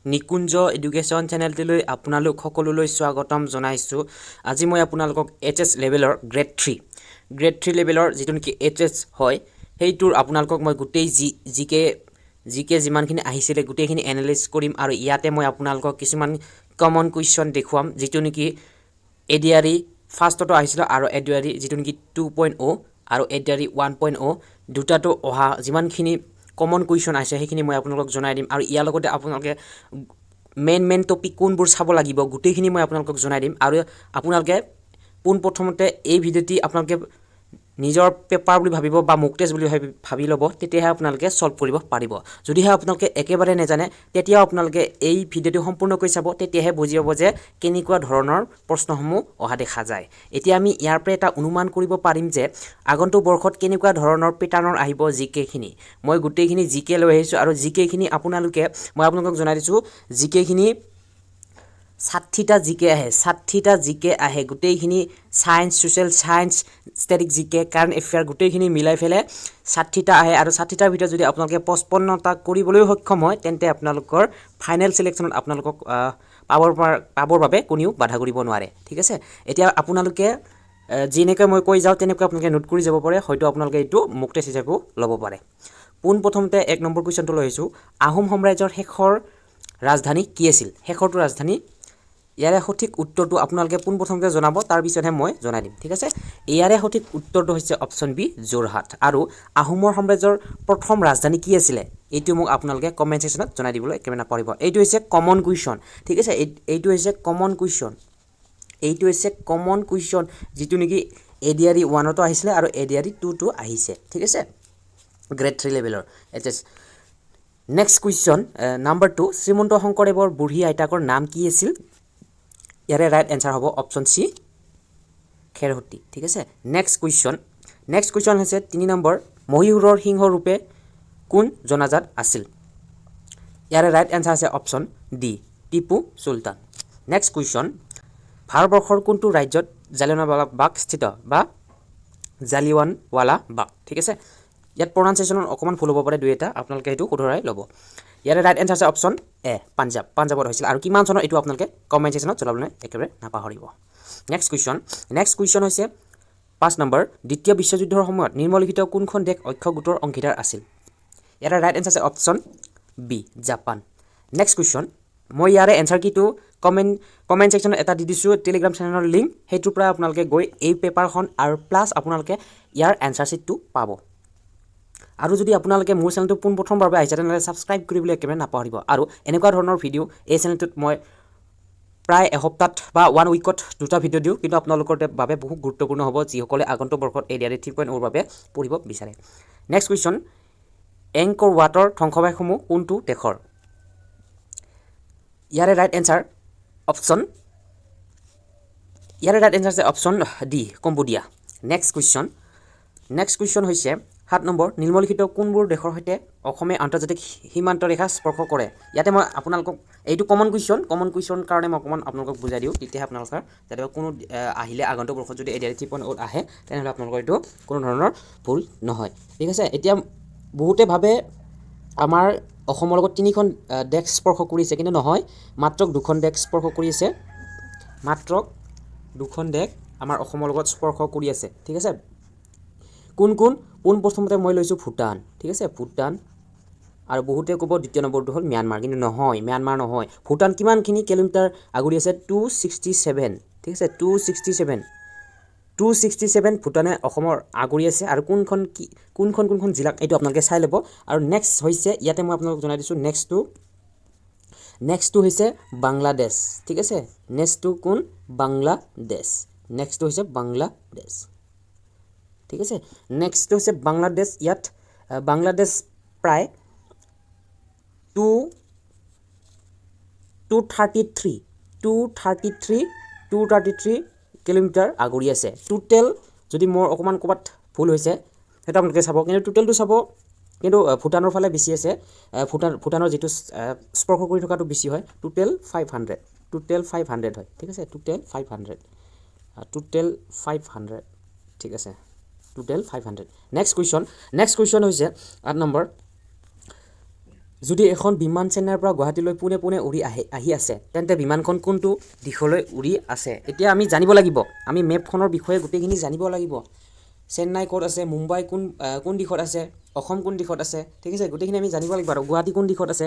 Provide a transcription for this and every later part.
নিকুঞ্জ education চেনেলটিলৈ আপোনালোক সকলোলৈ স্বাগতম জনাইছোঁ। আজি মই আপোনালোকক HS লেভেলৰ গ্ৰেড 3 লেভেলৰ যিটো নেকি HS হয় সেইটোৰ আপোনালোকক মই গোটেই জিকে যিমানখিনি আহিছিলে গোটেইখিনি এনালাইজ কৰিম আৰু ইয়াতে মই আপোনালোকক কিছুমান কমন কুৱেশ্যন দেখুৱাম যিটো নেকি ADRE ফাৰ্ষ্টতো আহিছিল আৰু ADRE যিটো নেকি 2.0 আৰু ADRE 1.0 দুটাটো অহা যিমানখিনি কমন কুৱেশ্যন আছে সেইখিনি মই আপোনালোকক জনাই দিম আৰু ইয়াৰ লগতে আপোনালোকে মেইন টপিক কোনবোৰ চাব লাগিব গোটেইখিনি মই আপোনালোকক জনাই দিম আৰু আপোনালোকে পোনপ্ৰথমতে এই ভিডিঅ'টি আপোনালোকে নিজৰ পেপাৰ বুলি ভাবিব বা মক টেষ্ট বুলি ভাবি ল'ব তেতিয়াহে আপোনালোকে সলভ কৰিব পাৰিব। যদিহে আপোনালোকে একেবাৰে নেজানে তেতিয়া আপোনালোকে এই ভিডিঅ'টো সম্পূৰ্ণকৈ চাব তেতিয়াহে বুজি পাব যে কেনেকুৱা ধৰণৰ প্ৰশ্নসমূহ অহা দেখা যায়। এতিয়া আমি ইয়াৰ পৰা এটা অনুমান কৰিব পাৰিম যে আগন্তুক বৰ্ষত কেনেকুৱা ধৰণৰ পেটাৰ্ণৰ আহিব জিকেখিনি। মই গোটেইখিনি জিকে লৈ আহিছোঁ আৰু জিকেখিনি মই আপোনালোকক জনাই দিছোঁ জিকেখিনি 60টা জিকে আহে গোটেইখিনি সায়েন্স সোশ্যাল সায়েন্স ষ্টেটিক জিকে কাৰেণ্ট এফেয়াৰ গোটেইখিনি মিলাই ফেলে 60টা আহে আৰু 60টাৰ ভিতৰত যদি আপোনালোকে 55টা কৰিবলৈ সক্ষম হয় তেন্তে আপোনালোকৰ ফাইনেল সিলেকশ্যনত আপোনালোকক পাবৰ বাবে কোনেও বাধা কৰিব নোৱাৰে। ঠিক আছে, এতিয়া আপোনালোকে যেনেকৈ মই কৈ যাওঁ তেনেকৈ আপোনালোকে নোট কৰি যাব পাৰে, হয়তো আপোনালোকে এইটো মক টেষ্ট হিচাপেও ল'ব পাৰে। পোনপ্ৰথমতে 1 নম্বৰ কুৱেশ্যনটো লৈ আহিছোঁ। আহোম সাম্ৰাজ্যৰ শেষৰ ৰাজধানী কি আছিল? শেষৰটো ৰাজধানী ইয়াৰে সঠিক উত্তৰটো আপোনালোকে পোনপ্ৰথমতে জনাব, তাৰপিছতহে মই জনাই দিম। ঠিক আছে, ইয়াৰে সঠিক উত্তৰটো হৈছে অপশ্যন বি যোৰহাট। আৰু আহোমৰ সাম্ৰাজ্যৰ প্ৰথম ৰাজধানী কি আছিলে এইটো মোক আপোনালোকে কমেণ্ট ছেকশ্যনত জনাই দিবলৈ একেবাৰে নাপাহৰিব। এইটো হৈছে কমন কুৱেশ্যন। ঠিক আছে, এইটো হৈছে কমন কুৱেশ্যন যিটো নেকি ADRE 1তো আহিছিলে আৰু ADRE 2তো আহিছে। ঠিক আছে, গ্ৰেড 3 লেভেলৰ HS। Next question number 2, Srimanta শংকৰদেৱৰ বুঢ়ী আইতাকৰ নাম কি আছিল? ইয়াৰে ৰাইট এনচাৰ হ'ব অপশ্যন চি খেৰসূতী। ঠিক আছে, নেক্সট কুৱেশ্যন হৈছে 3 নম্বৰ, মহীশূৰৰ সিংহ ৰূপে কোন জনাজাত আছিল? ইয়াৰে ৰাইট এনচাৰ আছে অপশ্যন ডি টিপু চুলতান। নেক্সট কুৱেশ্যন, ভাৰতবৰ্ষৰ কোনটো ৰাজ্যত জালিয়ানৱালা বাগ স্থিত বা জালিয়ানৱালা বাগ? ঠিক আছে, ইয়াত প্ৰনাউন্সিয়েশ্যনত অকণমান ভুল হ'ব পাৰে দুই এটা, আপোনালোকে সেইটো শুধৰাই ল'ব। ইয়াৰে ৰাইট এনচাৰ আছে অপশ্যন এ পাঞ্জাৱত হৈছিল আৰু কিমান চনত এইটো আপোনালোকে কমেণ্ট ছেকশ্যনত জনাবলৈ একেবাৰে নাপাহৰিব। নেক্সট কুৱেশ্যন হৈছে 5 নম্বৰ, দ্বিতীয় বিশ্বযুদ্ধৰ সময়ত নিম্নলিখিত কোনখন দেশ অক্ষ গোটৰ অংশীদাৰ আছিল? ইয়াৰে ৰাইট এনচাৰ আছে option B Japan. Next question, মই ইয়াৰে এনচাৰ কিটো কমেণ্ট ছেকশ্যনত এটা দি দিছোঁ টেলিগ্ৰাম চেনেলৰ লিংক, সেইটোৰ পৰা আপোনালোকে গৈ এই পেপাৰখন আৰু প্লাছ আপোনালোকে ইয়াৰ এনচাৰ শ্বীটটো পাব। আৰু যদি আপোনালোকে মোৰ চেনেলটো পোনপ্ৰথমবাৰ আহিছে তেনেহ'লে ছাবস্ক্ৰাইব কৰিবলৈ একেবাৰে নাপাহৰিব। আৰু এনেকুৱা ধৰণৰ ভিডিঅ' এই চেনেলটোত মই প্ৰায় এসপ্তাহত বা 1 উইকত 2টা ভিডিঅ' দিওঁ, কিন্তু আপোনালোকৰ বাবে বহুত গুৰুত্বপূৰ্ণ হ'ব যিসকলে আগন্তুক বৰ্ষত ADRE 3.0 বাবে পঢ়িব বিচাৰে। নেক্সট কুৱেশ্যন, এংকৰ ৱাটৰ ধ্বংসাৱশেষসমূহ কোনটো দেশৰ? ইয়াৰে ৰাইট এনচাৰ আছে option D Cambodia. Next question হৈছে 7 নম্বৰ, নিম্নলিখিত কোনবোৰ দেশৰ সৈতে অসমে আন্তৰ্জাতিক সীমান্ত ৰেখা স্পৰ্শ কৰে? ইয়াতে মই আপোনালোকক এইটো কমন কুৱেশ্যন কাৰণে মই অকণমান আপোনালোকক বুজাই দিওঁ, তেতিয়াহে আপোনালোকৰ যাতে কোনো আহিলে আগন্তুক বৰ্ষত যদি ADRE 3.0 আহে তেনেহ'লে আপোনালোকৰ এইটো কোনো ধৰণৰ ভুল নহয়। ঠিক আছে, এতিয়া বহুতে ভাবে আমাৰ অসমৰ লগত 3খন দেশ স্পৰ্শ কৰিছে, কিন্তু নহয়, মাত্ৰ 2খন দেশ স্পৰ্শ কৰি আছে। আমাৰ অসমৰ লগত স্পৰ্শ কৰি আছে। ঠিক আছে, পোনপ্ৰথমতে মই লৈছোঁ ভূটান। ঠিক আছে, ভূটান, আৰু বহুতে ক'ব দ্বিতীয় নম্বৰটো হ'ল ম্যানমাৰ, কিন্তু নহয়, ম্যানমাৰ নহয়। ভূটান কিমানখিনি কিলোমিটাৰ আগুৰি আছে? 267। ঠিক আছে, 267 ভূটানে অসমৰ আগুৰি আছে। আৰু কোনখন জিলাক এইটো আপোনালোকে চাই ল'ব। আৰু নেক্সট হৈছে ইয়াতে মই আপোনালোকক জনাই দিছোঁ নেক্সটটো হৈছে বাংলাদেশ। ঠিক আছে, নেক্সটটো কোন? বাংলাদেশ। ঠিক আছে, নেক্সটটো হৈছে বাংলাদেশ। ইয়াত বাংলাদেশ প্ৰায় 233 কিলোমিটাৰ আগুৰি আছে। টোটেল যদি মোৰ অকণমান ক'ৰবাত ভুল হৈছে সেইটো আপোনালোকে চাব, কিন্তু টোটেলটো চাব, কিন্তু ভূটানৰ ফালে বেছি আছে। ভূটানৰ যিটো স্পৰ্শ কৰি থকাটো বেছি হয়। টোটেল 500 হয়। ঠিক আছে, টোটেল 500। ঠিক আছে, টোটেল 500। নেক্সট কুৱেশ্যন হৈছে 8 নম্বৰ, যদি এখন বিমান চেন্নাইৰ পৰা গুৱাহাটীলৈ পোনে পোনে উৰি আহি আছে তেন্তে বিমানখন কোনটো দিশলৈ উৰি আছে এতিয়া আমি জানিব লাগিব আমি মেপখনৰ বিষয়ে গোটেইখিনি জানিব লাগিব চেন্নাই ক'ত আছে মুম্বাই কোন দিশত আছে অসম কোন দিশত আছে ঠিক আছে গোটেইখিনি আমি জানিব লাগিব আৰু গুৱাহাটী কোন দিশত আছে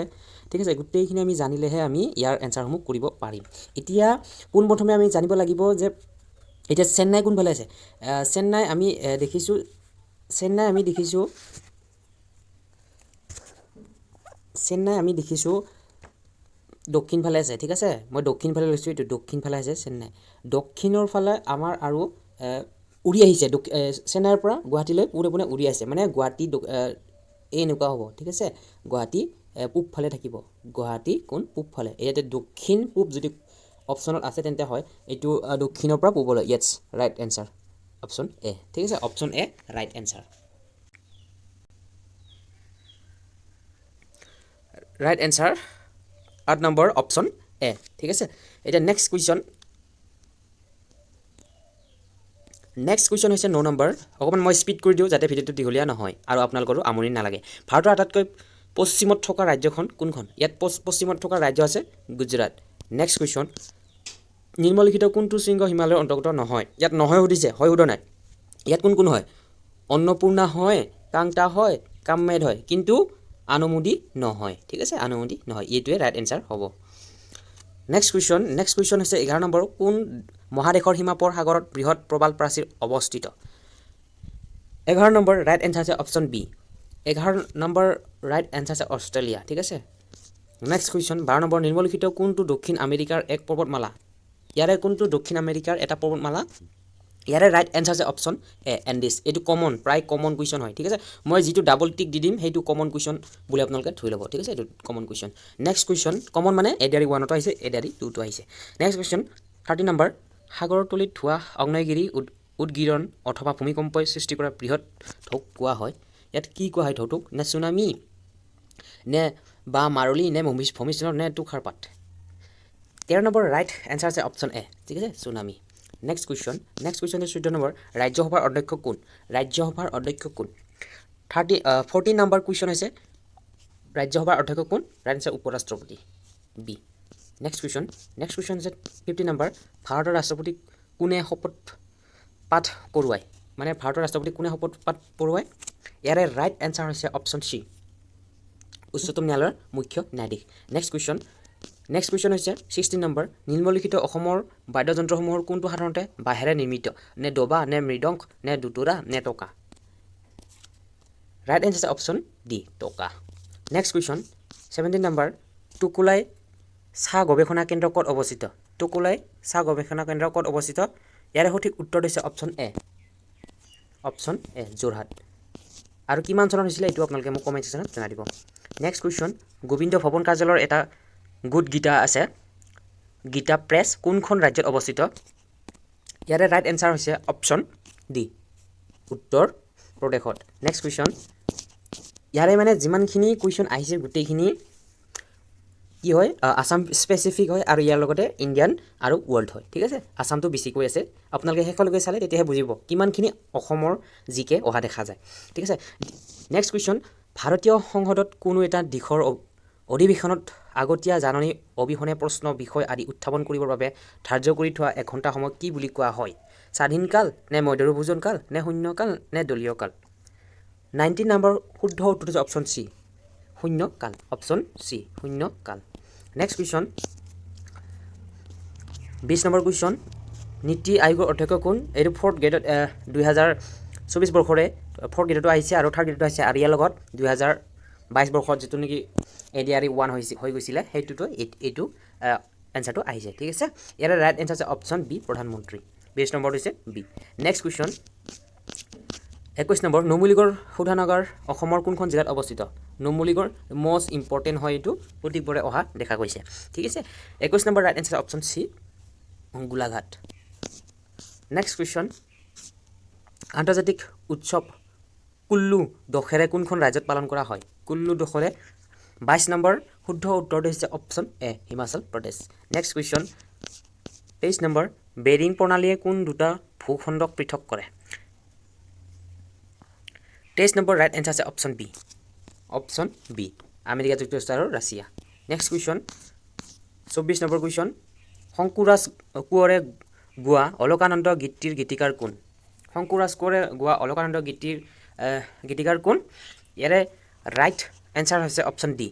ঠিক আছে গোটেইখিনি আমি জানিলেহে আমি ইয়াৰ এনসাৰসমূহ কৰিব পাৰিম এতিয়া পোনপ্ৰথমে আমি জানিব লাগিব যে এতিয়া চেন্নাই কোনফালে আছে চেন্নাই আমি দেখিছোঁ দক্ষিণ ফালে আছে ঠিক আছে মই দক্ষিণ ফালে লৈছোঁ এইটো দক্ষিণ ফালে আছে চেন্নাই দক্ষিণৰ ফালে আমাৰ আৰু উৰি আহিছে চেন্নাইৰ পৰা গুৱাহাটীলৈ পোনে পোনে উৰি আহিছে মানে গুৱাহাটী এনেকুৱা হ'ব ঠিক আছে গুৱাহাটী পূব ফালে থাকিব গুৱাহাটী কোন পূব ফালে ইয়াতে দক্ষিণ পূব যদি অপশ্যনত আছে তেন্তে হয় এইটো দক্ষিণৰ পৰা পূবলৈ য়েছ ৰাইট এনসাৰ অপশ্যন এ ঠিক আছে option A right answer right answer 8 number option A ঠিক আছে এতিয়া নেক্সট কুৱেশ্যন হৈছে 9 নম্বৰ অকণমান মই স্পীড কৰি দিওঁ যাতে ভিডিঅ'টো দীঘলীয়া নহয় আৰু আপোনালোকৰো আমনি নালাগে ভাৰতৰ আটাইতকৈ পশ্চিমত থকা ৰাজ্যখন কোনখন ইয়াত পশ্চিমত থকা ৰাজ্য আছে গুজৰাট নেক্সট কুৱেশ্যন নিম্নলিখিত কোনটো শৃংগ হিমালয়ৰ অন্তৰ্গত নহয় ইয়াত নহয় সুধিছে হয় সোধা নাই ইয়াত কোন হয় অন্নপূৰ্ণা হয় কাংতা হয় কামেদ হয় কিন্তু আনুমুদি নহয় ঠিক আছে আনুমুদি নহয় এইটোৱে ৰাইট এনসাৰ হ'ব নেক্সট কুৱেশ্যন হৈছে 11 নম্বৰ কোন মহাদেশৰ সীমাপৰ সাগৰত বৃহৎ প্ৰবাল প্ৰাচীৰ অৱস্থিত 11 নম্বৰ ৰাইট এনসাৰ আছে অপশ্যন বি 11 নম্বৰ ৰাইট এনসাৰ আছে অষ্ট্ৰেলিয়া ঠিক আছে নেক্সট কুৱেশ্যন 12 নম্বৰ নিম্নলিখিত কোনটো দক্ষিণ আমেৰিকাৰ এক পৰ্বতমালা ইয়াৰে কোনটো দক্ষিণ আমেৰিকাৰ এটা পৰ্বতমালা ইয়াৰে ৰাইট এনসাৰ আছে অপশ্যন এ এণ্ডিছ এইটো প্ৰায় কমন কুৱেশ্যন হয় ঠিক আছে মই যিটো ডাবল টিক দি দিম সেইটো কমন কুৱেশ্যন বুলি আপোনালোকে ধৰি ল'ব ঠিক আছে এইটো common question next question common মানে ADRE 1তো আহিছে ADRE 2তো আহিছে নেক্সট কুৱেশ্যন 30 নম্বৰ সাগৰৰ তলিত ধোৱা আগ্নেয়গিৰি উদগীৰণ অথবা ভূমিকম্পই সৃষ্টি কৰা বৃহৎ ঢৌ কোৱা হয় ইয়াত কি কোৱা হয় ঢৌটোক নে চুনামি নে বা মাৰলি নে ভূমিস্খলন নে তুষাৰপাত 13 নম্বৰ ৰাইট এনসাৰ আছে অপশ্যন এ ঠিক আছে চুনামি নেক্সট কুৱেশ্যন আছে 14 নম্বৰ ৰাজ্যসভাৰ অধ্যক্ষ কোন 14 নম্বৰ কুৱেশ্যন হৈছে ৰাজ্যসভাৰ অধ্যক্ষ কোন ৰাইট এনসাৰ উপৰাষ্ট্ৰপতি বি নেক্সট কুৱেশ্যন আছে 15 নম্বৰ ভাৰতৰ ৰাষ্ট্ৰপতিক কোনে শপত পাঠ কৰোৱায় মানে ভাৰতৰ ৰাষ্ট্ৰপতিক কোনে শপত পাঠ কৰোৱায় ইয়াৰে ৰাইট এনসাৰ হৈছে অপশ্যন চি উচ্চতম ন্যায়ালয়ৰ মুখ্য ন্যায়াধীশ নেক্সট কুৱেশ্যন হৈছে 16 নম্বৰ নিম্নলিখিত অসমৰ বাদ্যযন্ত্ৰসমূহৰ কোনটো সাধাৰণতে বাঁহেৰে নিৰ্মিত নে ডবা নে মৃদংগ নে দুটোৰা নে টকা ৰাইট এনসাৰ অপশ্যন ডি টকা নেক্সট কুৱেশ্যন 17 নম্বৰ টুকুলাই চাহ গৱেষণা কেন্দ্ৰ ক'ত অৱস্থিত ইয়াৰে সঠিক উত্তৰ হৈছে অপশ্যন এ যোৰহাট আৰু কিমান চনত হৈছিলে এইটো আপোনালোকে মোক কমেণ্ট ছেকশ্যনত জনাই দিব নেক্সট কুৱেশ্যন গোবিন্দ ভৱন কাৰ্যালয়ৰ এটা গুড গীতা আছে গীতা প্ৰেছ কোনখন ৰাজ্যত অৱস্থিত ইয়াৰে ৰাইট এনসাৰ হৈছে অপশ্যন ডি উত্তৰ প্ৰদেশত নেক্সট কুৱেশ্যন ইয়াৰে মানে যিমানখিনি কুৱেশ্যন আহিছে গোটেইখিনি কি হয় আসাম স্পেচিফিক হয় আৰু ইয়াৰ লগতে ইণ্ডিয়ান আৰু ৱৰ্ল্ড হয় ঠিক আছে আসামটো বেছিকৈ আছে আপোনালোকে শেষলৈকে চালে তেতিয়াহে বুজিব কিমানখিনি অসমৰ জিকে অহা দেখা যায় ঠিক আছে নেক্সট কুৱেশ্যন ভাৰতীয় সংসদত কোনো এটা দিশৰ অধিৱেশনত আগতীয়া জাননী অবিহনে প্ৰশ্ন বিষয় আদি উত্থাপন কৰিবৰ বাবে ধাৰ্য কৰি থোৱা 1 ঘণ্টা সময় কি বুলি কোৱা হয় স্বাধীনকাল নে মধ্যভোজন কাল নে শূন্যকাল নে দলীয় কাল 19 নম্বৰ শুদ্ধ উত্তৰ হৈছে অপশ্যন চি শূন্যকাল অপশ্যন চি শূন্যকাল নেক্সট কুৱেশ্যন 20 নম্বৰ কুৱেশ্যন নীতি আয়োগৰ অধ্যক্ষ কোন এইটো 4th গ্ৰেডত 2024 বৰ্ষৰে 4th গ্ৰেডতো আহিছে আৰু 3rd গ্ৰেডতো আহিছে আৰু ইয়াৰ লগত 2022 বৰ্ষত যিটো নেকি ADRE 1 হৈ গৈছিলে সেইটোতো এইটো এনসাৰটো আহিছে ঠিক আছে ইয়াৰ ৰাইট এনসাৰ আছে অপশ্যন বি প্ৰধানমন্ত্ৰী 20 নম্বৰ হৈছে বি নেক্সট কুৱেশ্যন 21 নম্বৰ নুমলীগড় শোধনাগাৰ অসমৰ কোনখন জিলাত অৱস্থিত নুমলীগড় মোষ্ট ইম্পৰ্টেণ্ট হয় এইটো প্ৰতিবাৰে অহা দেখা গৈছে ঠিক আছে 21 number right answer option C Golaghat next question আন্তৰ্জাতিক উৎসৱ কুল্লু দশেৰে কোনখন ৰাজ্যত পালন কৰা হয় কুল্লু দশেৰে 22 নম্বৰ শুদ্ধ উত্তৰটো হৈছে option A Himachal Pradesh next question 23 নম্বৰ বেৰিং প্ৰণালীয়ে কোন দুটা ভূখণ্ডক পৃথক কৰে 23 নম্বৰ ৰাইট এনসাৰ আছে অপশ্যন বি আমেৰিকা যুক্তৰাষ্ট্ৰ আৰু ৰাছিয়া নেক্সট কুৱেশ্যন 24 নম্বৰ কুৱেশ্যন শংকুৰাজ কোঁৱৰে গোৱা অলকানন্দ গীতিৰ গীতিকাৰ কোন শংকুৰাজ কোঁৱৰে গোৱা অলকানন্দ গীতিৰ গীতিকাৰ কোন ইয়াৰে ৰাইট এনসাৰ হৈছে অপশন ডি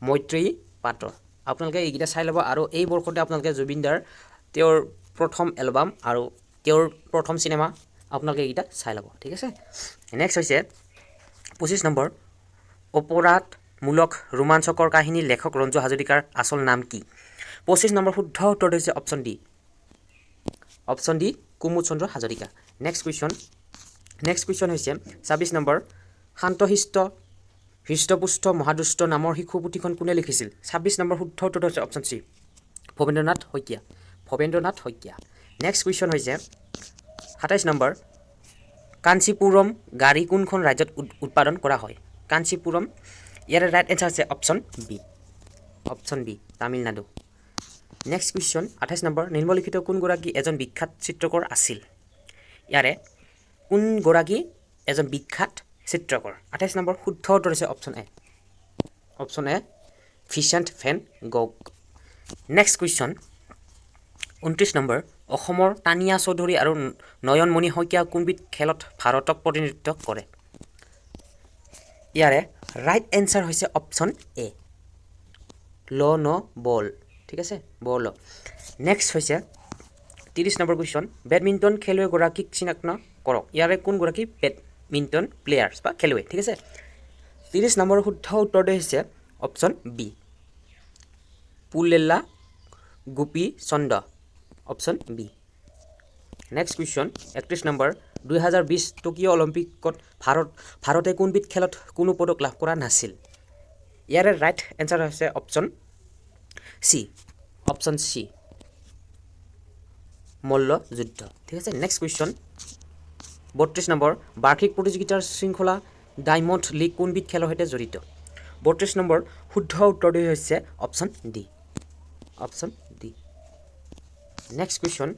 মৈত্ৰেয়ী পাত্ৰ আপোনালোকে এইকেইটা চাই ল'ব আৰু এই বৰ্ষতে আপোনালোকে জুবিনদাৰ তেওঁৰ প্ৰথম এলবাম আৰু তেওঁৰ প্ৰথম সিনেমা আপোনালোকে এইকেইটা চাই ল'ব ঠিক আছে নেক্সট হৈছে 25 নম্বৰ অপৰাধমূলক ৰোমাঞ্চকৰ কাহিনীৰ লেখক ৰঞ্জু হাজৰিকাৰ আচল নাম কি 25 নম্বৰ শুদ্ধ উত্তৰ হৈছে অপশন ডি কুমুদ চন্দ্ৰ হাজৰিকা নেক্সট কুৱেশ্যন হৈছে 26 নম্বৰ শান্তশিষ্ট হৃষ্টপুষ্ট মহাদুষ্ট নামৰ শিশু পুথিখন কোনে লিখিছিল 26 নম্বৰ শুদ্ধ উত্তৰ হৈছে option C Bhabendranath Saikia next question হৈছে 27 নম্বৰ কাঞ্চীপুৰম গাড়ী কোনখন ৰাজ্যত উৎপাদন কৰা হয় কাঞ্চীপুৰম ইয়াৰ ৰাইট এনসাৰ হৈছে option B Tamil Nadu next question 28 নম্বৰ নিম্নলিখিত কোনগৰাকী এজন বিখ্যাত চিত্ৰকৰ আছিল ইয়াৰে কোনগৰাকী এজন বিখ্যাত চিত্ৰকৰ 28 নম্বৰ শুদ্ধ উত্তৰ হৈছে option A Vincent van Gogh next question 29 number অসমৰ তানিয়া চৌধুৰী আৰু নয়নমণি শইকীয়া কোনবিধ খেলত ভাৰতক প্ৰতিনিধিত্ব কৰে ইয়াৰে ৰাইট এনসাৰ হৈছে অপশন এ ল বল ঠিক আছে বল নেক্সট হৈছে 30 নম্বৰ কুৱেশ্যন বেডমিণ্টন খেলুৱৈগৰাকীক চিনাক্ত কৰক ইয়াৰে কোনগৰাকী বেডমিণ্টন প্লেয়াৰ্ছ বা খেলুৱৈ ঠিক আছে 30 নম্বৰ শুদ্ধ উত্তৰটো হৈছে option B Pullela Gopichand option B next question 31 number 2020 Tokyo' অলিম্পিকত ভাৰতে কোনবিধ খেলত কোনো পদক লাভ কৰা নাছিল ইয়াৰে ৰাইট এনসাৰ হৈছে অপশন চি মল্লযুদ্ধ ঠিক আছে নেক্সট কুৱেশ্যন 32 নম্বৰ বাৰ্ষিক প্ৰতিযোগিতাৰ শৃংখলা ডায়মণ্ড লীগ কোনবিধ খেলৰ সৈতে জড়িত 32 নম্বৰ শুদ্ধ উত্তৰটো হৈছে option D next question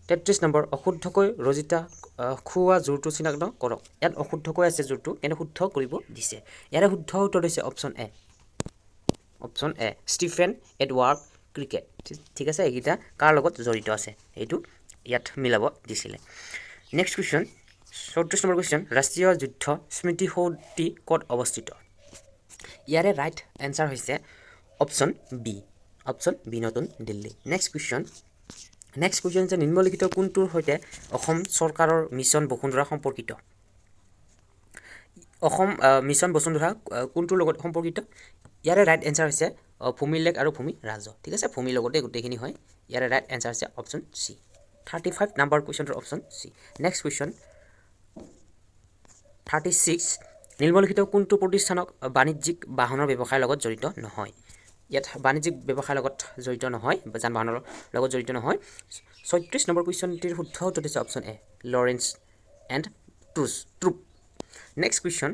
33 number অশুদ্ধকৈ ৰজিতা খুওৱা জোৰটো চিনাক্ত কৰক ইয়াত অশুদ্ধকৈ আছে জোৰটো কিন্তু শুদ্ধ কৰিব দিছে ইয়াৰে শুদ্ধ উত্তৰ হৈছে অপশন এ ষ্টিফেন এডৱাৰ্ড ক্ৰিকেট ঠিক আছে এইকেইটা কাৰ লগত জড়িত আছে এইটো ইয়াত মিলাব দিছিলে নেক্সট কুৱেশ্যন 34 নম্বৰ কুৱেশ্যন ৰাষ্ট্ৰীয় যুদ্ধ স্মৃতি সৌধটি ক'ত অৱস্থিত ইয়াৰে ৰাইট এনসাৰ হৈছে অপশন বি নতুন দিল্লী নেক্সট কুৱেশ্যন যে নিম্নলিখিত কোনটোৰ সৈতে অসম চৰকাৰৰ মিছন বসুন্ধৰা সম্পৰ্কিত অসম মিছন বসুন্ধৰা কোনটোৰ লগত সম্পৰ্কিত ইয়াৰে ৰাইট এনসাৰ হৈছে ভূমিলেখ আৰু ভূমি ৰাজহ ঠিক আছে ভূমিৰ লগতে গোটেইখিনি হয় ইয়াৰে ৰাইট এনসাৰ হৈছে অপশন চি 35 নম্বৰ কুৱেশ্যনটোৰ অপশন চি নেক্সট কুৱেশ্যন 36 নিম্নলিখিত কোনটো প্ৰতিষ্ঠানক বাণিজ্যিক বাহনৰ ব্যৱসায়ৰ লগত জড়িত নহয় ইয়াত বাণিজ্যিক ব্যৱসায়ৰ লগত জড়িত নহয় যান বাহনৰ লগত জড়িত নহয় 36 নম্বৰ কুৱেশ্যনটিৰ শুদ্ধ উত্তৰ হৈছে option A Lawrence and troop next question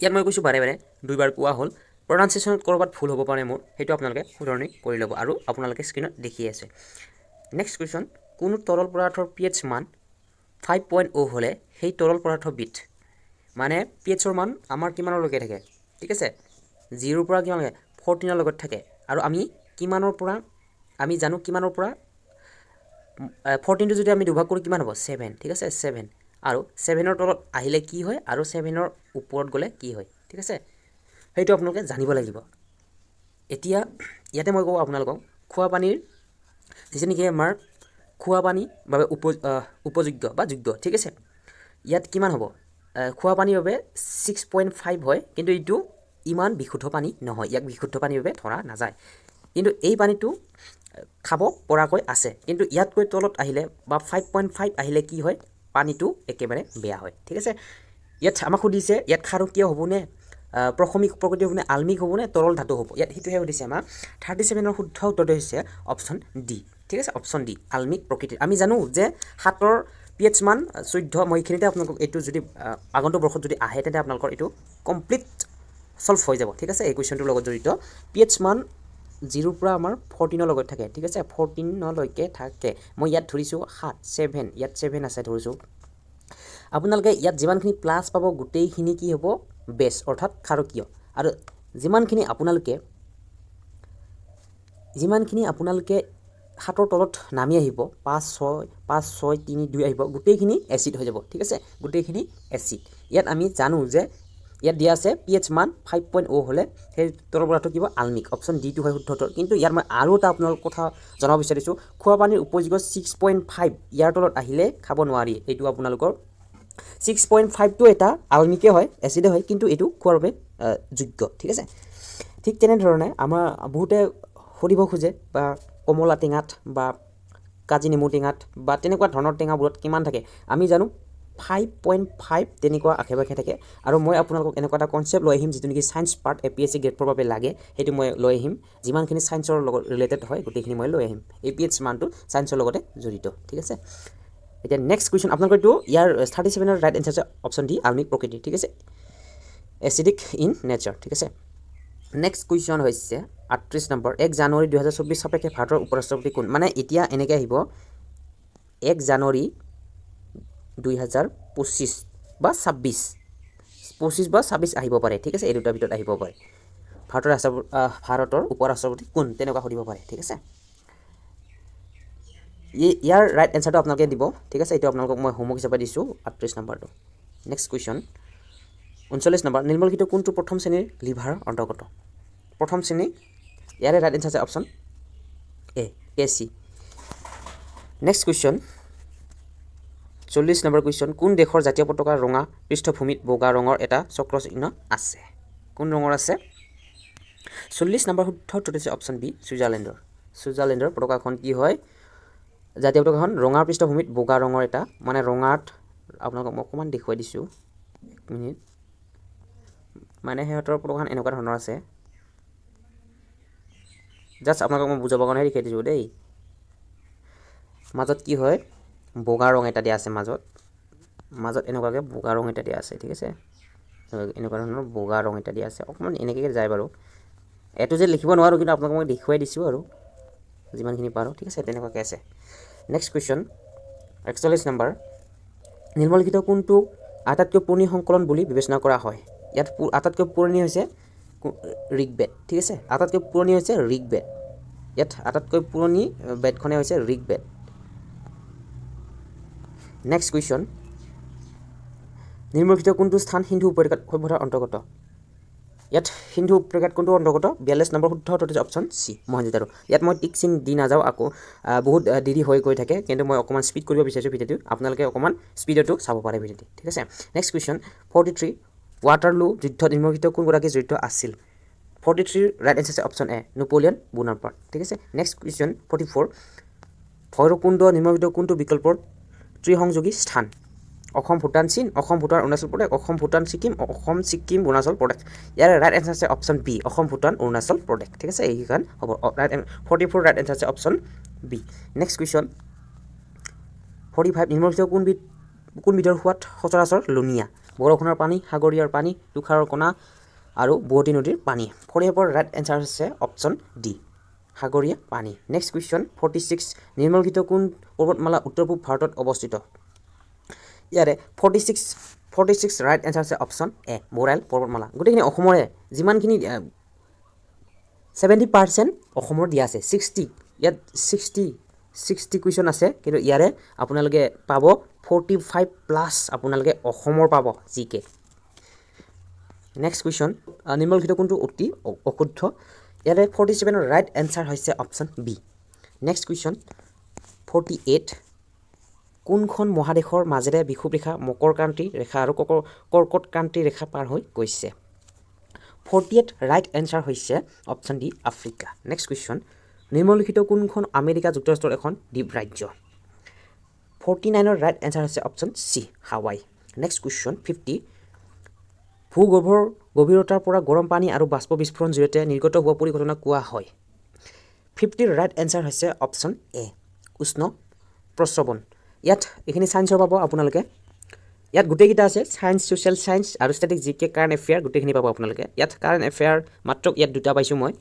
ইয়াত মই কৈছোঁ বাৰে দুইবাৰ কোৱা হ'ল প্ৰনাউন্সিয়েশ্যনত ক'ৰবাত ভুল হ'ব পাৰে মোৰ সেইটো আপোনালোকে শুধৰণি কৰি ল'ব আৰু আপোনালোকে স্ক্ৰীনত দেখি আছে নেক্সট কুৱেশ্যন কোনো তৰল পদাৰ্থৰ pH মান 5.0 হ'লে সেই তৰল পদাৰ্থবিধ মানে pHৰ মান আমাৰ কিমানলৈকে থাকে ঠিক আছে 0 পৰা কিমানলৈকে 14 লগত থাকে আৰু আমি জানো কিমানৰ পৰা 14টো যদি আমি দুভাগ কৰি কিমান হ'ব 7 ঠিক আছে 7 আৰু 7ৰ তলত আহিলে কি হয় আৰু 7ৰ ওপৰত গ'লে কি হয় ঠিক আছে সেইটো আপোনালোকে জানিব লাগিব এতিয়া ইয়াতে মই কওঁ আপোনালোকক খোৱা পানীৰ যিটো নেকি আমাৰ খোৱা পানীৰ বাবে উপযোগ্য বা যোগ্য ঠিক আছে ইয়াত কিমান হ'ব খোৱা পানীৰ বাবে 6.5 হয় কিন্তু এইটো ইমান বিশুদ্ধ পানী নহয় ইয়াক বিশুদ্ধ পানীৰ বাবে ধৰা নাযায় কিন্তু এই পানীটো খাব পৰাকৈ আছে কিন্তু ইয়াতকৈ তলত আহিলে বা 5.5 আহিলে কি হয় পানীটো একেবাৰে বেয়া হয় ঠিক আছে ইয়াত আমাক সুধিছে ইয়াত ক্ষাৰকীয় হ'বনে প্ৰশমিক প্ৰকৃতি হ'বনে আলমিক হ'বনে তৰল ধাতু হ'ব ইয়াত সেইটোহে সুধিছে আমাক 37ৰ শুদ্ধ উত্তৰটো হৈছে অপশন ডি ঠিক আছে অপশন ডি আলমিক প্ৰকৃতিৰ আমি জানো যে হাতৰ pH মান 14 মই এইখিনিতে আপোনালোকক এইটো যদি আগন্তুক বৰ্ষত যদি আহে তেন্তে আপোনালোকৰ এইটো কমপ্লিট সলভ হৈ যাব ঠিক আছে এই কুৱেশ্যনটোৰ লগত জড়িত pH মান 0 পৰা আমাৰ 14 লগত থাকে ঠিক আছে 14 লৈকে থাকে মই ইয়াত ধৰিছোঁ 7 ইয়াত 7 আছে ধৰিছোঁ আপোনালোকে ইয়াত যিমানখিনি প্লাছ পাব গোটেইখিনি কি হ'ব বেছ অৰ্থাৎ ক্ষাৰকীয় আৰু যিমানখিনি আপোনালোকে হাতৰ তলত নামি আহিব 5 6 3 2 আহিব গোটেইখিনি এচিড হৈ যাব ঠিক আছে গোটেইখিনি এচিড ইয়াত আমি জানো যে ইয়াত দিয়া আছে pH মান 5.0 হলে সেই তলৰ পৰাটো কিবা আলমিক অপচন ডি টো হয় শুদ্ধতৰ কিন্তু ইয়াৰ মই আৰু এটা আপোনালোকক কথা জনাব বিচাৰিছো খোৱা পানীৰ উপযোগ্য 6.5 ইয়াৰ তলত আহিলে খাব নোৱাৰি এইটো আপোনালোকৰ 6.5 টো এটা আলমিকে হয় এচিডে হয় কিন্তু এটো খোৱাৰ বাবে যোগ্য ঠিক আছে ঠিক তেনে ধৰণে আমাৰ বহুতে হৰিব খোজে বা কমলা টেঙাত বা কাজি নেমু টেঙাত বা তেনেকুৱা ধৰণৰ টেঙাবোৰত কিমান থাকে আমি জানো 5.5 তেনেকুৱা আখে-পাখে থাকে আৰু মই আপোনালোকক এনেকুৱা এটা কনসেপ্ট লৈ আহিম যেটো নেকি science part APSC grade four বাবে লাগে হেতু মই লৈ আহিম যিমানখিনি সায়েন্সৰ লগত ৰিলেটেড হয় গোটেইখিনি মই লৈ আহিম APH মানটো সায়েন্সৰ লগতে জড়িত ঠিক আছে এতিয়া নেক্সট কোৱেশ্চন আপোনালোকৰ এইটো ইয়াৰ 37 ৰ ৰাইট এনসাৰ অপচন ডি আলমিক প্ৰকৃতি ঠিক আছে এসিডিক ইন নেচাৰ ঠিক আছে নেক্সট কোৱেশ্চন হৈছে 38 নম্বৰ 1 জানুৱাৰী 2024 সাপেক্ষে ভাৰতৰ উপৰাষ্ট্ৰপতি কোন মানে এতিয়া এনেকৈ আহিব 1 জানুৱাৰী 2025 বা 25 বা 26 আহিব পাৰে ঠিক আছে এই দুটাৰ ভিতৰত আহিব পাৰে ভাৰতৰ উপৰাষ্ট্ৰপতি কোন তেনেকুৱা কৰিব পাৰে ঠিক আছে ইয়াৰ ৰাইট এনসাৰটো আপোনালোকে দিব ঠিক আছে এইটো আপোনালোকক মই হোমৱৰ্ক হিচাপে দিছো 38 নম্বৰটো নেক্সট কোৱেশ্চন 39 নম্বৰ নিম্নলিখিত কোনটো প্ৰথম শ্ৰেণীৰ লিভাৰ অন্তৰ্গত প্ৰথম শ্ৰেণী ইয়াৰে ৰাইট এনসাৰ আছে option A AC next question 40 number question কোন দেশৰ জাতীয় পতাকা ৰঙা পৃষ্ঠভূমিত বগা ৰঙৰ এটা চক্ৰ চিহ্ন আছে কোন ৰঙৰ আছে 40 নম্বৰ শুদ্ধ আছে অপচন বি সুইজাৰলেণ্ডৰ পতাকাখন কি হয় জাতীয় পতাকাখন ৰঙা পৃষ্ঠভূমিত বগা ৰঙৰ এটা মানে ৰঙাত আপোনালোকক মই অকমান দেখুৱাই দিছো 1 মিনিট মানে হেতৰ পতাকাখন এনেকুৱা ধৰণৰ আছে জাস্ট আপোনালোকক মই বুজাব কাৰণে লিখি দিছো দেই মাজত কি হয় বগা ৰং এটা দিয়া আছে মাজত এনেকুৱাকে বগা ৰং এটা দিয়া আছে ঠিক আছে এনেকুৱা ধৰণৰ বগা ৰং এটা দিয়া আছে অকমান এনেকৈ যায় বাৰু এটো যে লিখিব নোৱাৰো কিন্তু আপোনালোকক মই দেখুৱাই দিছো আৰু যিমানখিনি পাৰো ঠিক আছে তেনেকুৱাকে আছে নেক্সট কোৱেশ্চন 41 নম্বৰ নিম্নলিখিত কোনটো আটাইতকৈ পুৰণি সংকলন বুলি বিবেচনা কৰা হয় ইয়াত আটাইতকৈ পুৰণি হৈছে ঋগবেদ ঠিক আছে আটাইতকৈ পুৰণি হৈছে ঋগবেদ ইয়াত আটাইতকৈ পুৰণি বেদখনে হৈছে ঋগবেদ নেক্সট কোৱেশ্চন নিম্নলিখিত কোনটো স্থান সিন্ধু উপত্যকাত সভ্যতাৰ অন্তৰ্গত ইয়াত সিন্ধু উপত্যকাত কোনটো অন্তৰ্গত 42 নম্বৰ শুদ্ধ উত্তৰ হৈছে অপচন সি মহেঞ্জোদাৰো ইয়াত মই টিক চিন দি নাযাও আকৌ বহুত দেৰি হৈ গৈ থাকে কিন্তু মই অকমান স্পীড কৰিব বিচাৰিছো ভিডিওটো আপোনালোকে অকমান স্পীডটো চাব পাৰে ভিডিওটো ঠিক আছে নেক্সট কোৱেশ্চন 43 ৱাটাৰলু যুদ্ধ নিম্নলিখিত কোন গৰাকী জড়িত আছিল 43 ৰাইট এনসাৰ আছে অপচন এ নেপোলিয়ন বোনাপাৰ্ট ঠিক আছে নেক্সট কোৱেশ্চন 44 ভৈৰৱকুণ্ড নিম্নলিখিত কোনটো বিকল্পৰ ত্ৰিসংযোগী স্থান অসম ভূটান চীন অসম ভূটান অৰুণাচল প্ৰদেশ অসম ভূটান ছিকিম অসম ছিকিম অৰুণাচল প্ৰদেশ ইয়াৰ ৰাইট এনসাৰ আছে অপচন বি অসম ভূটান অৰুণাচল প্ৰদেশ ঠিক আছে এইখান হ'ব ৰাইট 44 ৰাইট এনসাৰ আছে অপচন বি নেক্সট কোৱেশ্চন 45 নিম্নলিখিত কোনবিধৰ সোৱাদ সচৰাচৰ লুনিয়া বৰষুণৰ পানী সাগৰীয়ৰ পানী তুষাৰৰ কণা আৰু বোৱতী নদীৰ পানী 45 ৰাইট এনসাৰ আছে অপচন ডি সাগৰীয় পানী নেক্সট কোৱেশ্চন 46 নিম্নলিখিত কোন পৰ্বতমালা উত্তৰ পূব ভাৰতত অৱস্থিত ইয়াৰে 46 ৰাইট এনসাৰ আছে অপচন এ মোৰাইল পৰ্বতমালা গোটেইখিনি অসমৰে যিমানখিনি 70% অসমৰ দিয়া আছে 60 ইয়াত 60 কোৱেশ্চন আছে কিন্তু ইয়াৰে আপোনালোকে পাব 45 প্লাস আপোনালোকে অসমৰ পাব জিকে নেক্সট কোৱেশ্চন নিম্নলিখিত কোনটো অতি অশুদ্ধ ইয়াৰে 47 ৰ ৰাইট এনসাৰ হৈছে অপচন বি নেক্সট কোৱেশ্চন 48 কোনখন মহাদেশৰ মাজেৰে বিষুৱ ৰেখা মকৰ ক্ৰান্তি ৰেখা আৰু কৰ্কট ক্ৰান্তি ৰেখা পাৰ হৈ গৈছে 48 ৰাইট এনসাৰ হৈছে option D Africa next question নিম্নলিখিত কোনখন আমেৰিকা যুক্তৰাষ্ট্ৰৰ এখন দ্বীপ ৰাজ্য 49 ৰ ৰাইট এনসাৰ হৈছে অপচন সি হাৱাই নেক্সট কোৱেশ্চন 50 ভূগৰ্ভৰ গভীৰতাৰ পৰা গৰম পানী আৰু বাষ্প বিস্ফোৰণ জৰিয়তে নিৰ্গত হোৱা পৰিঘটনা কোৱা হয় 50 ৰ ৰাইট এনসাৰ হৈছে অপচন এ উষ্ণ প্ৰস্ৰৱণ ইয়াত এখিনি সায়েন্সৰ পাব আপোনালোকে ইয়াত গোটেইকিটা আছে সায়েন্স সোশ্যাল সায়েন্স আৰু স্ট্যাটিক জিকে কাৰেন্ট এফেয়াৰ গোটেইখিনি পাব আপোনালোকে ইয়াত কাৰেন্ট এফেয়াৰ মাত্ৰ ইয়াত দুটা পাইছো মই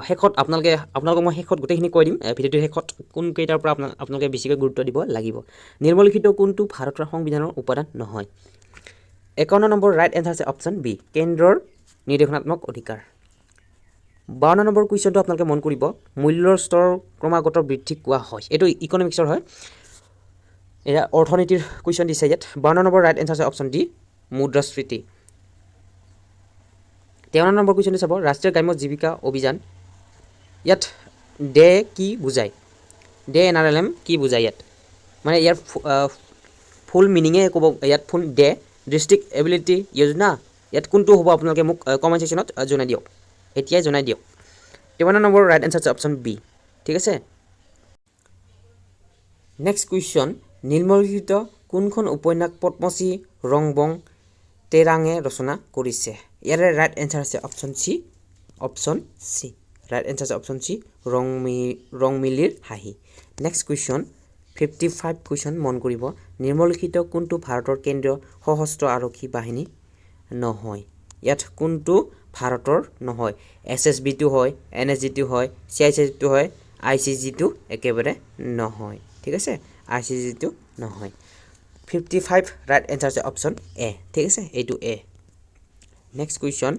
হেকত আপোনালোকক মই হেকত গোটেইখিনি কৈ দিম ভিডিওৰ হেকত কোন কেইটাৰ পৰা আপোনালোকে বেছিকৈ গুৰুত্ব দিব লাগিব নিৰ্মলিখিত কোনটো ভাৰতৰ সংবিধানৰ উপাদান নহয় 51 নম্বৰ ৰাইট এনসাৰ আছে অপশ্যন বি কেন্দ্ৰৰ নিৰ্দেশনাত্মক অধিকাৰ 52 নম্বৰ কুৱেশ্যনটো আপোনালোকে মন কৰিব মূল্যৰ স্তৰ ক্ৰমাগত বৃদ্ধি কোৱা হয় এইটো ইকনমিক্সৰ হয় এয়া অৰ্থনীতিৰ কুৱেশ্যন দিছে ইয়াত 52 নম্বৰ ৰাইট এনসাৰ আছে অপশ্যন ডি মুদ্ৰাস্ফীতি 53 নম্বৰ কুৱেশ্যনটো চাব ৰাষ্ট্ৰীয় গ্ৰাম্য জীৱিকা অভিযান ইয়াত ডে কি বুজায় ডে NRLM কি বুজায় ইয়াত মানে ইয়াৰ ফুল মিনিঙে ক'ব ইয়াত ফুল ডে ডিষ্ট্ৰিক্ট এবিলিটি যোজনা ইয়াত কোনটো হ'ব আপোনালোকে মোক কমেণ্ট ছেকশ্যনত জনাই দিয়ক এতিয়াই জনাই দিয়ক 53 নম্বৰ ৰাইট এনসাৰ আছে অপশ্যন বি ঠিক আছে নেক্সট কুৱেশ্যন নিম্নলিখিত কোনখন উপন্যাস পদ্মশ্ৰী ৰংবং তেৰাঙে ৰচনা কৰিছে ইয়াৰে ৰাইট এনসাৰ আছে অপশ্যন চি ৰাইট এনসাৰ আছে অপশ্যন চি ৰংমিলিৰ হাঁহি নেক্সট কুৱেশ্যন 55 কুৱেশ্যন মন কৰিব নিম্নলিখিত কোনটো ভাৰতৰ কেন্দ্ৰীয় সশস্ত্ৰ আৰক্ষী বাহিনী নহয় ইয়াত কোনটো ভাৰতৰ নহয় SSBটো হয় NSGটো হয় CICটো হয় ICGটো একেবাৰে নহয় ঠিক আছে ICGটো নহয় 55 ৰাইট এনসাৰ আছে অপশ্যন এ ঠিক আছে এইটো এ নেক্সট কুৱেশ্যন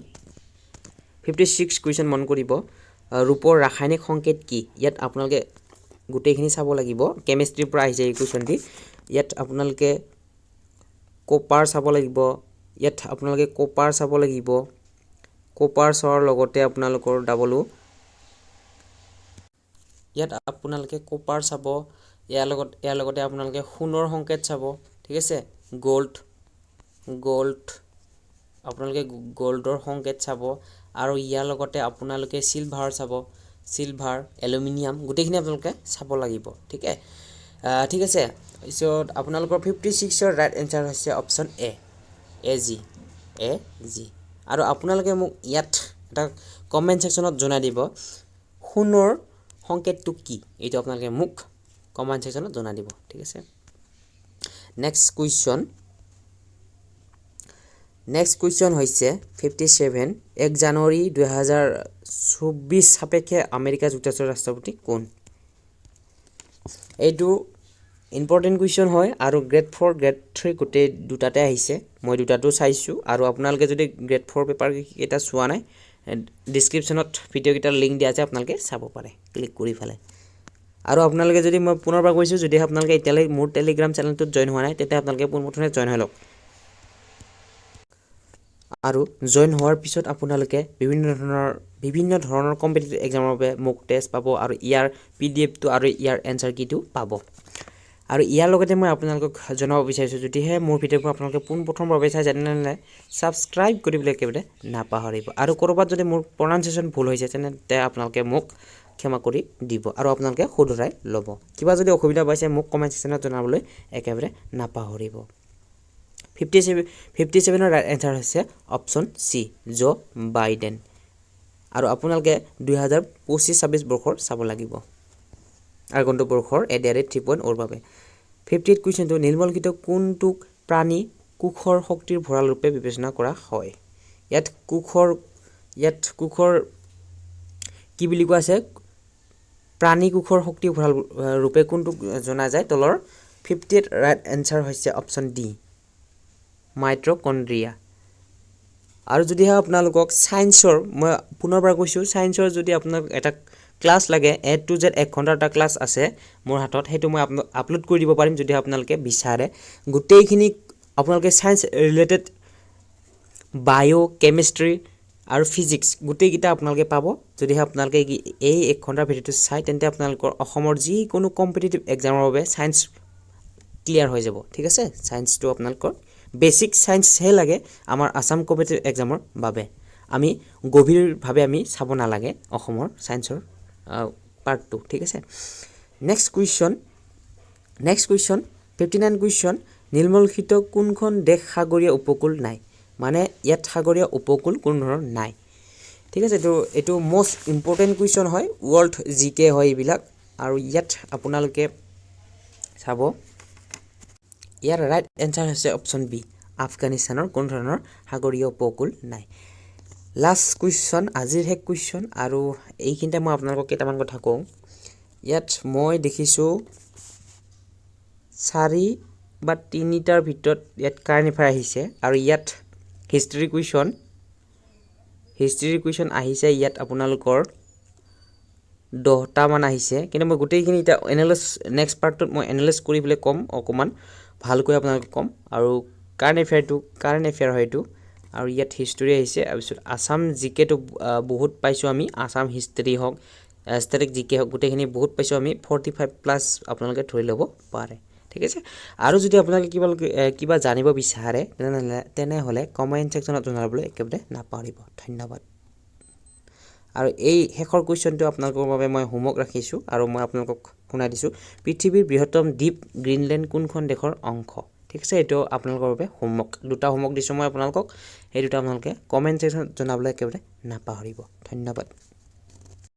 56 কুৱেশ্যন মন কৰিব ৰূপৰ ৰাসায়নিক সংকেত কি ইয়াত আপোনালোকে গোটেইখিনি চাব লাগিব কেমিষ্ট্ৰিৰ পৰা আহিছে এই কুৱেশ্যনটি ইয়াত আপোনালোকে কপাৰ চাব লাগিব ইয়াত আপোনালোকে কপাৰ চাব লাগিব কপাৰ চৰ লগতে আপোনালোকৰ ডাবলো ইয়াত আপোনালোকে কপাৰ চাব ইয়াৰ লগতে আপোনালোকে সোণৰ সংকেত চাব ঠিক আছে গোল্ড আপোনালোকে গোল্ডৰ সংকেত চাব আৰু ইয়াৰ লগতে আপোনালোকে চিলভাৰ চাব চিলভাৰ এলুমিনিয়াম গোটেইখিনি আপোনালোকে চাব লাগিব ঠিক আছে পিছত আপোনালোকৰ 56ৰ ৰাইট এনসাৰ হৈছে অপশ্যন এ জি আৰু আপোনালোকে মোক ইয়াত এটা কমেণ্ট ছেকশ্যনত জনাই দিব সোণৰ সংকেতটো কি এইটো আপোনালোকে মোক কমেণ্ট ছেকশ্যনত জনাই দিব ঠিক আছে নেক্সট কুৱেশ্যন হৈছে 57 1 জানুৱাৰী 2024 সাপেক্ষে আমেৰিকা যুক্তৰাষ্ট্ৰৰ ৰাষ্ট্ৰপতি কোন এইটো ইম্পৰ্টেণ্ট কুৱেশ্যন হয় আৰু গ্ৰেড 4 গ্ৰেড 3 গোটেই দুটাতে আহিছে মই দুটাটো চাইছোঁ আৰু আপোনালোকে যদি গ্ৰেড 4 পেপাৰ কেইটা চোৱা নাই ডিছক্ৰিপশ্যনত ভিডিঅ' কেইটাৰ লিংক দিয়া আছে আপোনালোকে চাব পাৰে ক্লিক কৰি ফেলে আৰু আপোনালোকে যদি মই পুনৰবাৰ কৈছোঁ যদি আপোনালোকে এতিয়ালৈ মোৰ টেলিগ্ৰাম চেনেলটোত জইন হোৱা নাই তেতিয়া আপোনালোকে পোনপ্ৰথমে জইন হৈ লওক আৰু জইন হোৱাৰ পিছত আপোনালোকে বিভিন্ন ধৰণৰ কম্পিটিটিভ এক্সামৰ বাবে মক টেষ্ট পাব আৰু ইয়াৰ PDFটো আৰু ইয়াৰ এনসাৰ কিটো পাব আৰু ইয়াৰ লগতে মই আপোনালোকক জনাব বিচাৰিছোঁ যদিহে মোৰ ভিডিঅ'বোৰ আপোনালোকে পোনপ্ৰথমভাৱে চাই তেনেহ'লে ছাবস্ক্ৰাইব কৰিবলৈ একেবাৰে নাপাহৰিব আৰু ক'ৰবাত যদি মোৰ প্ৰনাউন্সিয়েশ্যন ভুল হৈছে তেন্তে আপোনালোকে মোক ক্ষমা কৰি দিব আৰু আপোনালোকে শুধৰাই ল'ব কিবা যদি অসুবিধা পাইছে মোক কমেণ্ট ছেকশ্যনত জনাবলৈ একেবাৰে নাপাহৰিব 57ৰ ৰাইট এনসাৰ হৈছে অপশ্যন চি জো বাইডেন আৰু আপোনালোকে 2025-26 বৰ্ষৰ চাব লাগিব আগন্তুক বৰ্ষৰ ADRE 3.0 বাবে 58 কুৱেশ্যনটো নিম্নলিখিত কোনটোক প্ৰাণী কোষৰ শক্তিৰ ভঁৰাল ৰূপে বিবেচনা কৰা হয় ইয়াত কোষৰ কি বুলি কোৱা আছে প্ৰাণী কোষৰ শক্তিৰ ভঁৰাল ৰূপে কোনটোক জনা যায় তলৰ 58 ৰাইট এনসাৰ হৈছে অপশ্যন ডি মাইট্ৰকণ্ড্ৰিয়া আৰু যদিহে আপোনালোকক সায়েন্সৰ মই পুনৰবাৰ কৈছোঁ সায়েন্সৰ যদি আপোনাক এটা ক্লাছ লাগে A to Z 1 ঘণ্টাৰ এটা ক্লাছ আছে মোৰ হাতত সেইটো মই আপলোড কৰি দিব পাৰিম যদি আপোনালোকে বিচাৰে গোটেইখিনি আপোনালোকে সায়েন্স ৰিলেটেড বায়ো কেমিষ্ট্ৰি আৰু ফিজিক্স গোটেইকেইটা আপোনালোকে পাব যদিহে আপোনালোকে এই 1 ঘণ্টাৰ ভিডিঅ'টো চাই তেন্তে আপোনালোকৰ অসমৰ যিকোনো কম্পিটিটিভ এক্সামৰ বাবে সায়েন্স ক্লিয়াৰ হৈ যাব ঠিক আছে সায়েন্সটো আপোনালোকৰ বেসিক সায়েন্সহে লাগে আমাৰ আসাম কম্পিটিটিভ এক্সামৰ বাবে আমি গভীৰভাৱে আমি চাব নালাগে অসমৰ সায়েন্সৰ পাৰ্ট 2 ঠিক আছে নেক্সট কুৱেশ্যন 59 কুৱেশ্যন নিম্নলিখিত কোনখন দেশ সাগৰীয় উপকূল নাই মানে ইয়াত সাগৰীয় উপকূল কোন ধৰণৰ নাই ঠিক আছে এইটো মোস্ট ইম্পৰ্টেণ্ট কুৱেশ্যন হয় ওয়াৰ্ল্ড জিকে হয় এইবিলাক আৰু ইয়াত আপোনালোকে চাব ইয়াৰ ৰাইট এনসাৰ হৈছে অপশ্যন বি আফগানিস্তানৰ কোন ধৰণৰ সাগৰীয় উপকূল নাই লাষ্ট কুৱেশ্যন আজিৰ শেষ কুৱেশ্যন আৰু এইখিনিতে মই আপোনালোকক কেইটামান কথা কওঁ ইয়াত মই দেখিছোঁ বা তিনিটাৰ ভিতৰত ইয়াত কাৰেণ্ট এফেয়াৰ আহিছে আৰু ইয়াত হিষ্ট্ৰী কুৱেশ্যন আহিছে ইয়াত আপোনালোকৰ 10টা মান আহিছে কিন্তু মই গোটেইখিনি এটা এনালাইজ নেক্সট পাৰ্টত মই এনালাইজ কৰি পেলাই কম অকমান ভালকৈ আপোনালোকক কম আৰু কাৰেণ্ট এফেয়াৰ হয় এইটো আৰু ইয়াত হিষ্ট্ৰী আহিছে আৰু পিছত আসাম জিকে তো বহুত পাইছো আমি আসাম হিষ্ট্ৰী হক ষ্টেটিক জিকে হক গোটেইখিনি বহুত পাইছো আমি 45 প্লাস আপোনালোকে ধৰি ল'ব পাৰে ঠিক আছে আৰু যদি আপোনালোকে কিবা জানিব বিচাৰে তেনেহলে কমেন্ট সেকশনত জনাবলৈ একেবাৰে নাপাহৰিব ধন্যবাদ আৰু এই শেষৰ কোৱেশ্চনটো আপোনালোকৰ বাবে মই হোমৱৰ্ক ৰাখিছো আৰু মই আপোনালোকক শুনাই দিছো পৃথিৱীৰ বৃহত্তম দ্বীপ গ্ৰীনলেণ্ড কোনখন দেশৰ অংশ ঠিক আছে এটো আপোনালোকৰ বাবে হোমৱৰ্ক দুটা হোমৱৰ্ক দিছো মই আপোনালোকক এই দুটা আপোনালোকে কমেন্ট সেকশনত জনাবলৈ একেবাৰে নাপাহৰিব ধন্যবাদ